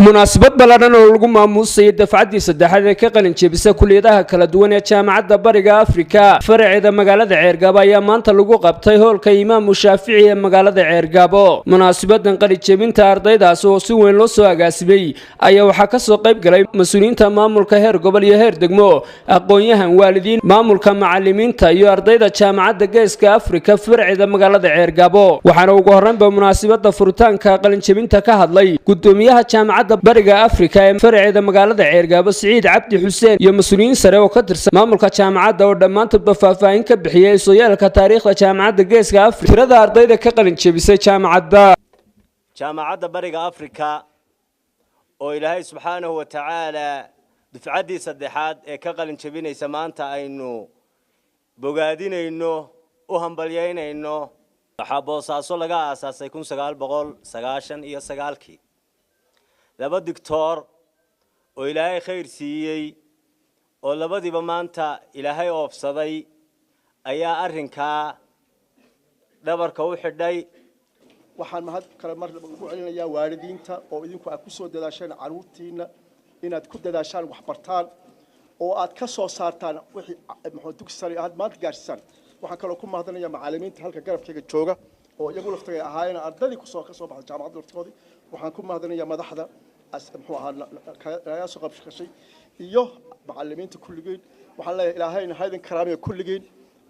munaasibad ballaaran oo lagu maamuusay dafcadii saddexaad ee ka qalinjabisay kulliyadaha kala duwan ee Jaamacada Bariga Afrika faraceeda magaalada Ceergabo ayaa maanta lagu qabtay hoolka Imaam Shaafici ee magaalada Ceergabo. Munaasibadan qalinjabinta ardaydaas oo si weyn loo soo agaasimay ayaa waxa ka soo qayb galay mas'uuliyiinta maamulka heer gobol iyo heer degmo, aqoon-yahan, waalidiin, maamulka macallimiinta iyo ardayda Jaamacada Geeska Afrika faraceeda magaalada Ceergabo. Waxaana ugu horreynba munaasibada furitaanka qalinjabinta ka hadlay gudoomiyaha Jaamacada Bariga Afrika ee faraceeda magaalada Ceergabo Saciid Cabdi Xuseen iyo mas'uuliyiin sare oo ka tirsan maamulka jaamacadda oo dhamaantoodba faahfaahin ka bixiyay sooyaalka taariikhda Jaamacada Geeska Afrika. Tirada ardayda ka qalinjabisay Jaamacada Bariga Afrika oo Ilaahay subxaanahu wa ta'ala dafcadii saddexaad ee ka qalinjabinaysa maanta aynu bogaadinayno u hambalyeynayno. waxaa boosaaso laga aasaasay 1999 laba doctor oo Ilaahay khayr siiyay oo labadiiba maanta Ilaahay oofsaday ayaa arrinka dhabarka u xidhay. waxaan mahad kale mar ugu celinayaa waalidiinta oo idinku aad ku soo dadaasheen caruurtiina inaad ku dadaashaan wax bartaan oo aad ka soo saartaan wixii dugsi sare aad maanta gaarsiisaan. waxaan kale ku mahadanayaa macallimiinta halka garabkayga jooga oo iyagu laftay ahaayeen ardadii ka soo baxay jaamacadda laftoodii. waxaan ku mahadanayaa madaxda soo qabshay iyo macallimiinta kulligeed. waxaan leeyahay Ilaahayna haydan karaamiyo kulligeed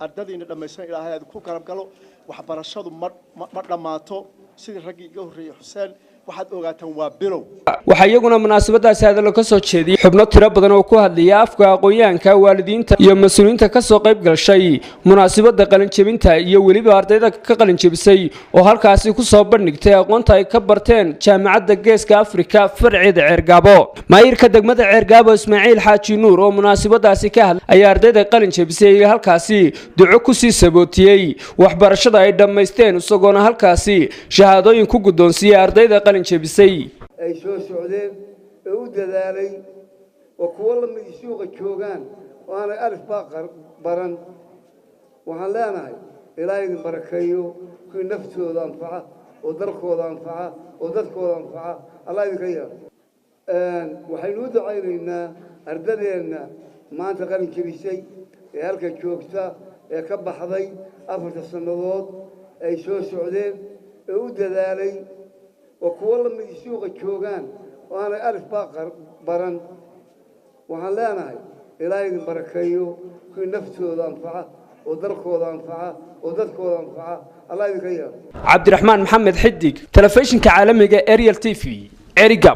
ardadiina dhamaysan Ilaahay aad ku garab galo. waxbarashadu ma dhamaato sidii raggii iga horreeyay Xuseen waxaad ogaataan waa bilow. waxa iyaguna munaasabadaas hadal ka soo jeediyay xubno tiro badan oo ku hadlaya afka aqoonyahanka, waalidiinta iyo mas'uuliyiinta ka soo qayb gashay munaasabada qalinjabinta iyo waliba ardayda ka qalinjabisay oo halkaasi ku soo bandhigtay aqoonta ay ka barteen Jaamacada Geeska Afrika faraceeda Ceergabo. maayirka degmada Ceergabo Ismaaciil Xaaji Nuur oo munaasabadaasi ka hadlay ayaa ardayda qalinjabisay halkaasi duco ku sii sabootiyay waxbarashada ay dhameysteen, isagoona halkaasi shahaadooyin ku guddoonsiiyay ardayda qalinjabisay ay soo socdeen oo u dadaalay oo kuwa la mid suuqa joogaan oo aan alif baran. waxaan leenahay Ilaahay idin barakeeyo ku naftooda anfaca oo dalkooda anfaca oo dadkooda anfaca. Allah idin yeelo. waxaynu u ducaynaynaa ardadeena maanta qalinjabisay ee halka joogta ee ka baxday 4 sanadood ay soo socdeen oo u dadaalay oo kuwa la mid suuqa joogaan oo aan alif baran. waxaan leenahay Ilaahay idin barakeeyo ku naftooda anfaca oo dalkooda anfaca oo dadkooda anfaca. Allah idin yeelo. Cabdiraxmaan Maxamed Xidig, telefishinka caalamiga Eryal TV, Bariga.